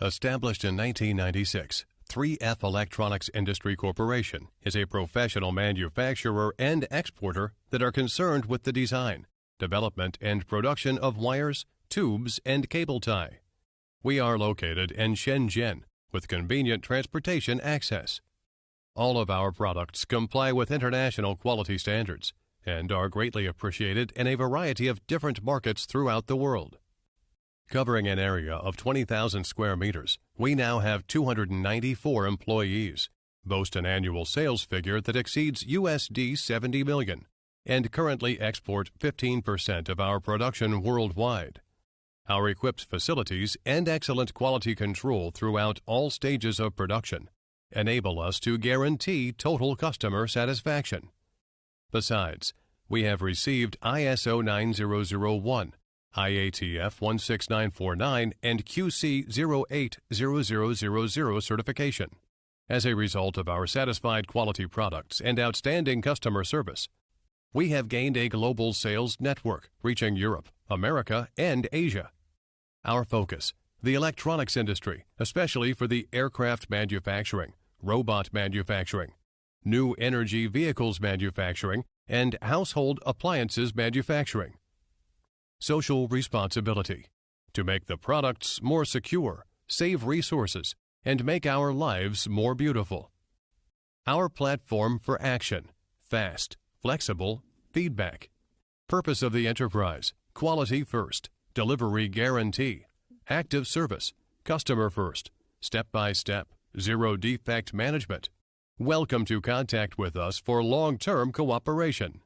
Established in 1996, 3F Electronics Industry Corporation is a professional manufacturer and exporter that are concerned with the design, development, and production of wires, tubes, and cable tie. We are located in Shenzhen with convenient transportation access. All of our products comply with international quality standards and are greatly appreciated in a variety of different markets throughout the world. Covering an area of 20,000 square meters, we now have 294 employees, boast an annual sales figure that exceeds USD 70 million, and currently export 15% of our production worldwide. Our equipped facilities and excellent quality control throughout all stages of production enable us to guarantee total customer satisfaction. Besides, we have received ISO 9001, IATF 16949, and QC 080000 certification. As a result of our satisfied quality products and outstanding customer service, we have gained a global sales network reaching Europe, America, and Asia. Our focus, the electronics industry, especially for the aircraft manufacturing, robot manufacturing, new energy vehicles manufacturing, and household appliances manufacturing. Social responsibility, to make the products more secure, save resources, and make our lives more beautiful. Our platform for action, fast, flexible, feedback. Purpose of the enterprise, quality first, delivery guarantee, active service, customer first, step-by-step, zero defect management. Welcome to contact with us for long-term cooperation.